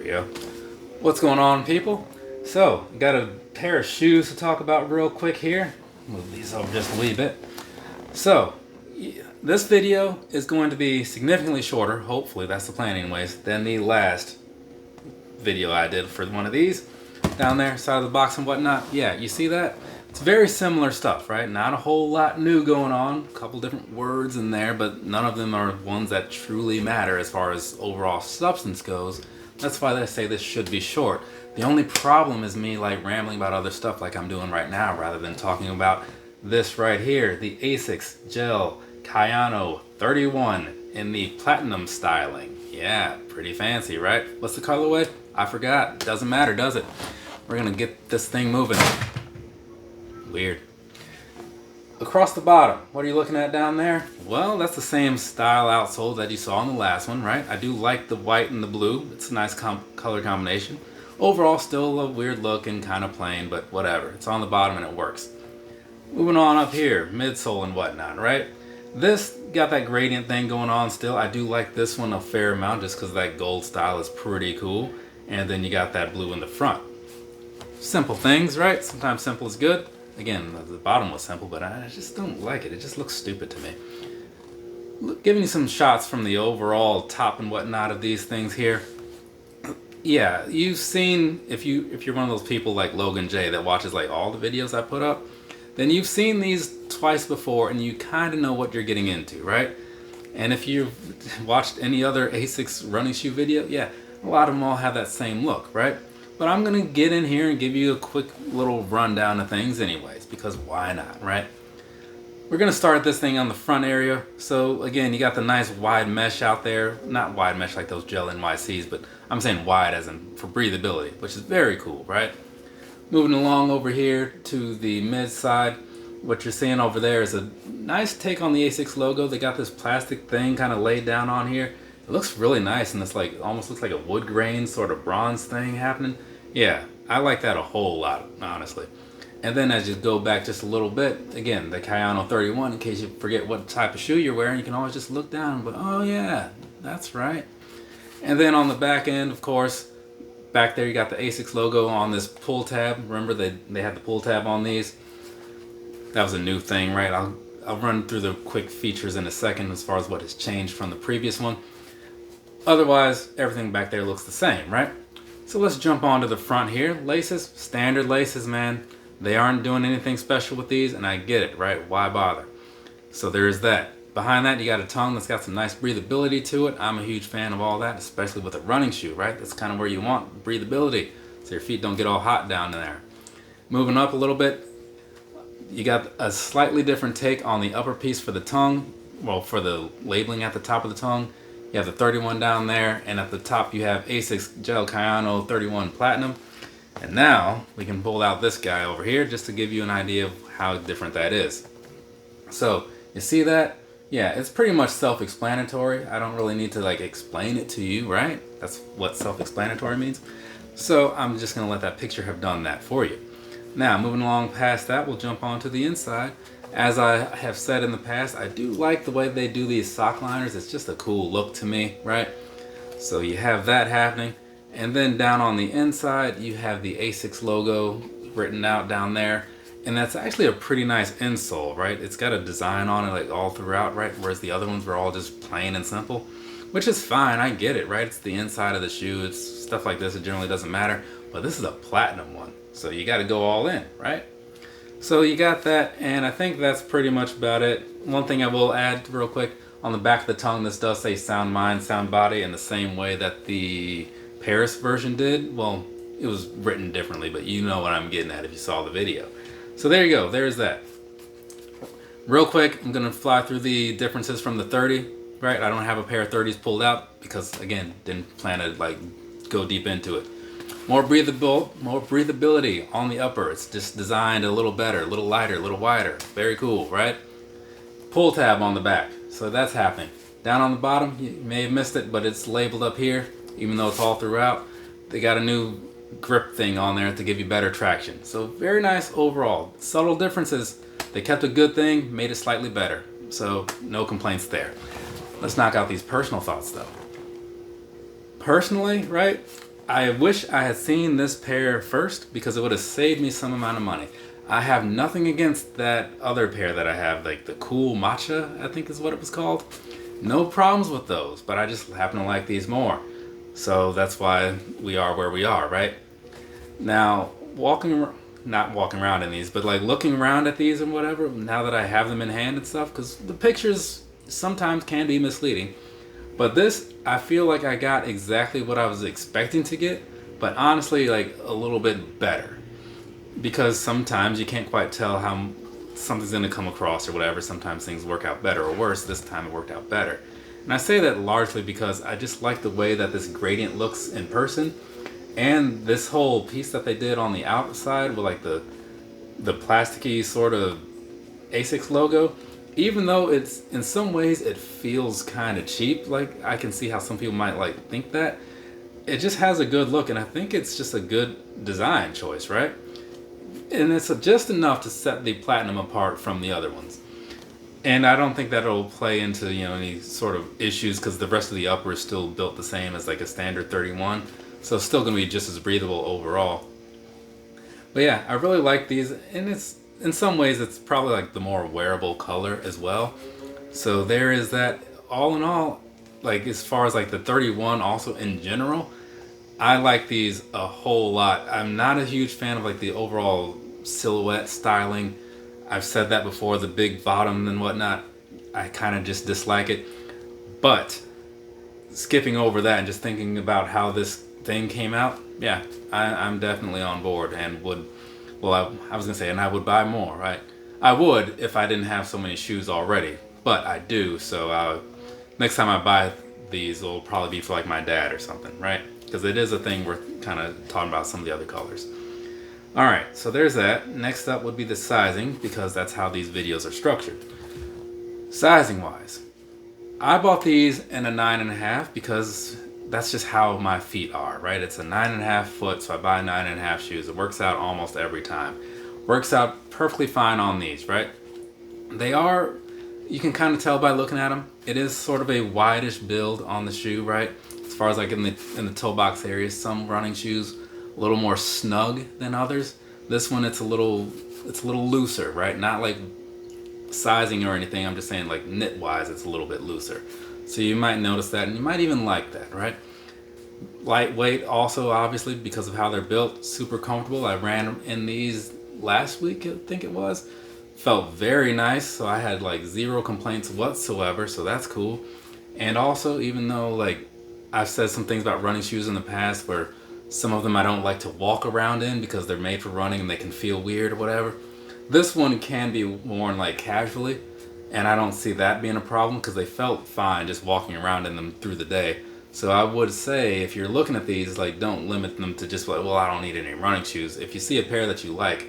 go. What's going on, people? So, got a pair of shoes to talk about real quick here. Move these over just a wee bit. So, this video is going to be significantly shorter, hopefully, that's the plan anyways, than the last video I did for one of these. Down there, side of the box and whatnot. Yeah, you see that? It's very similar stuff, right? Not a whole lot new going on. A couple different words in there, but none of them are ones that truly matter as far as overall substance goes. That's why they say this should be short. The only problem is me like rambling about other stuff like I'm doing right now rather than talking about this right here, the Asics Gel-Kayano 31 in the Platinum styling. Yeah, pretty fancy, right? What's the colorway? I forgot. Doesn't matter, does it? We're gonna get this thing moving. Weird. Across the bottom, what are you looking at down there? Well, that's the same style outsole that you saw in the last one, right? I do like the white and the blue. It's a nice color combination. Overall, still a weird look and kind of plain, but whatever. It's on the bottom and it works. Moving on up here, midsole and whatnot, right? This got that gradient thing going on still. I do like this one a fair amount just because that gold style is pretty cool. And then you got that blue in the front. Simple things, right? Sometimes simple is good. Again, the bottom was simple, but I just don't like it. It just looks stupid to me. Giving you some shots from the overall top and whatnot of these things here. Yeah, you've seen, if you're one of those people like Logan J that watches like all the videos I put up, then you've seen these twice before and you kind of know what you're getting into, right? And if you've watched any other Asics running shoe video, yeah, a lot of them all have that same look, right? But I'm gonna get in here and give you a quick little rundown of things anyways, because why not, right? We're gonna start this thing on the front area. So again, you got the nice wide mesh out there. Not wide mesh like those gel NYCs, but I'm saying wide as in for breathability, which is very cool, right? Moving along over here to the mid side, what you're seeing over there is a nice take on the Asics logo. They got this plastic thing kind of laid down on here. It looks really nice, and it's like almost looks like a wood grain sort of bronze thing happening. Yeah, I like that a whole lot, honestly. And then as you go back just a little bit, again, the Kayano 31, in case you forget what type of shoe you're wearing, you can always just look down, but oh yeah, that's right. And then on the back end, of course, back there you got the Asics logo on this pull tab. Remember they had the pull tab on these? That was a new thing, right? I'll run through the quick features in a second as far as what has changed from the previous one. Otherwise, everything back there looks the same, right? So let's jump onto the front here. Laces, standard laces, man. They aren't doing anything special with these, and I get it, right? Why bother? So there's that. Behind that, you got a tongue that's got some nice breathability to it. I'm a huge fan of all that, especially with a running shoe, right? That's kind of where you want breathability, so your feet don't get all hot down there. Moving up a little bit, you got a slightly different take on the upper piece for the tongue. Well, for the labeling at the top of the tongue. You have the 31 down there, and at the top you have Asics Gel-Kayano 31 Platinum. And now we can pull out this guy over here just to give you an idea of how different that is. So you see that? Yeah, it's pretty much self-explanatory. I don't really need to like explain it to you, right? That's what self-explanatory means. So I'm just gonna let that picture have done that for you. Now moving along past that, we'll jump onto the inside. As I have said in the past, I do like the way they do these sock liners. It's just a cool look to me, right? So you have that happening. And then down on the inside, you have the Asics logo written out down there. And that's actually a pretty nice insole, right? It's got a design on it like all throughout, right? Whereas the other ones were all just plain and simple, which is fine. I get it, right? It's the inside of the shoe. It's stuff like this. It generally doesn't matter. But this is a platinum one. So you got to go all in, right? So you got that, and I think that's pretty much about it. One thing I will add real quick, on the back of the tongue, this does say sound mind, sound body in the same way that the Paris version did. Well, it was written differently, but you know what I'm getting at if you saw the video. So there you go, there's that. Real quick, I'm gonna fly through the differences from the 30, right? I don't have a pair of 30s pulled out because, again, didn't plan to like go deep into it. More breathability on the upper. It's just designed a little better, a little lighter, a little wider. Very cool, right? Pull tab on the back. So that's happening. Down on the bottom, you may have missed it, but it's labeled up here, even though it's all throughout. They got a new grip thing on there to give you better traction. So very nice overall. Subtle differences. They kept a good thing, made it slightly better. So no complaints there. Let's knock out these personal thoughts though. Personally, right? I wish I had seen this pair first because it would have saved me some amount of money. I have nothing against that other pair that I have, like the Cool Matcha, I think is what it was called. No problems with those, but I just happen to like these more. So that's why we are where we are, right? Now, not walking around in these, but like looking around at these and whatever, now that I have them in hand and stuff, because the pictures sometimes can be misleading. But this, I feel like I got exactly what I was expecting to get, but honestly, like a little bit better. Because sometimes you can't quite tell how something's going to come across or whatever. Sometimes things work out better or worse. This time it worked out better. And I say that largely because I just like the way that this gradient looks in person. And this whole piece that they did on the outside with like the plasticky sort of Asics logo. Even though it's, in some ways, it feels kind of cheap. Like, I can see how some people might like think that. It just has a good look, and I think it's just a good design choice, right? And it's just enough to set the Platinum apart from the other ones. And I don't think that'll play into, you know, any sort of issues because the rest of the upper is still built the same as like a standard 31. So it's still going to be just as breathable overall. But yeah, I really like these, and it's, in some ways, it's probably like the more wearable color as well. So there is that. All in all, like as far as like the 31 also in general, I like these a whole lot. I'm not a huge fan of like the overall silhouette styling. I've said that before, the big bottom and whatnot. I kind of just dislike it. But skipping over that and just thinking about how this thing came out, yeah, I'm definitely on board and would. Well, I was going to say, and I would buy more, right? I would if I didn't have so many shoes already, but I do, so next time I buy these, it'll probably be for like my dad or something, right? Because it is a thing worth kind of talking about some of the other colors. Alright, so there's that. Next up would be the sizing, because that's how these videos are structured. Sizing wise, I bought these in a 9.5 because that's just how my feet are, right? It's a 9.5 foot, so I buy 9.5 shoes. It works out almost every time. Works out perfectly fine on these, right? They are, you can kind of tell by looking at them, it is sort of a wideish build on the shoe, right? As far as like in the toe box area, some running shoes a little more snug than others. This one, it's a little looser, right? Not like sizing or anything. I'm just saying like knit wise, it's a little bit looser. So you might notice that, and you might even like that, right? Lightweight also, obviously, because of how they're built, super comfortable. I ran in these last week, I think it was. Felt very nice, so I had like zero complaints whatsoever, so that's cool. And also, even though like I've said some things about running shoes in the past where some of them I don't like to walk around in because they're made for running and they can feel weird or whatever, this one can be worn like casually. And I don't see that being a problem because they felt fine just walking around in them through the day. So I would say if you're looking at these, like don't limit them to just like, well, I don't need any running shoes. If you see a pair that you like,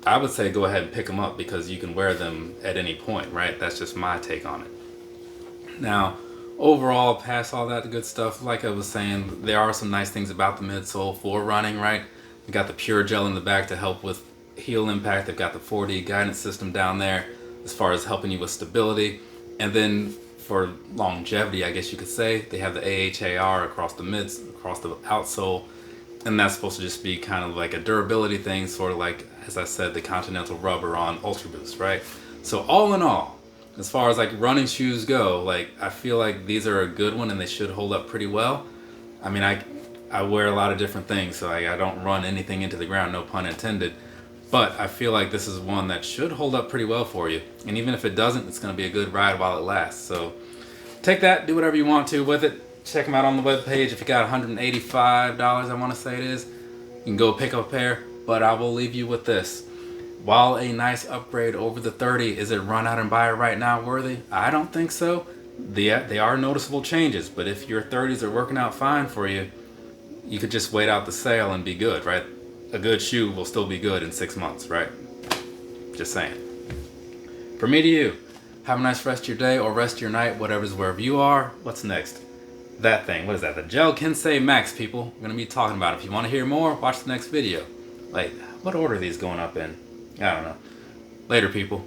I would say go ahead and pick them up because you can wear them at any point, right? That's just my take on it. Now, overall, past all that good stuff, like I was saying, there are some nice things about the midsole for running, right? We got the pure gel in the back to help with heel impact. They've got the 4D guidance system down there as far as helping you with stability. And then for longevity, I guess you could say, they have the AHAR across the mids, across the outsole. And that's supposed to just be kind of like a durability thing, sort of like, as I said, the Continental rubber on Ultra Boost, right? So all in all, as far as like running shoes go, like I feel like these are a good one and they should hold up pretty well. I mean, I wear a lot of different things, so I don't run anything into the ground, no pun intended. But I feel like this is one that should hold up pretty well for you. And even if it doesn't, it's going to be a good ride while it lasts. So take that, do whatever you want to with it. Check them out on the webpage. If you got $185, I want to say it is, you can go pick up a pair. But I will leave you with this. While a nice upgrade over the 30, is it run out and buy it right now worthy? I don't think so. They are noticeable changes. But if your 30s are working out fine for you, you could just wait out the sale and be good, right? A good shoe will still be good in 6 months, right? Just saying. From me to you, have a nice rest of your day or rest of your night, whatever's wherever you are. What's next? That thing, what is that? The Gel-Kayano Max, people. We're going to be talking about it. If you want to hear more, watch the next video. Like, what order are these going up in? I don't know. Later, people.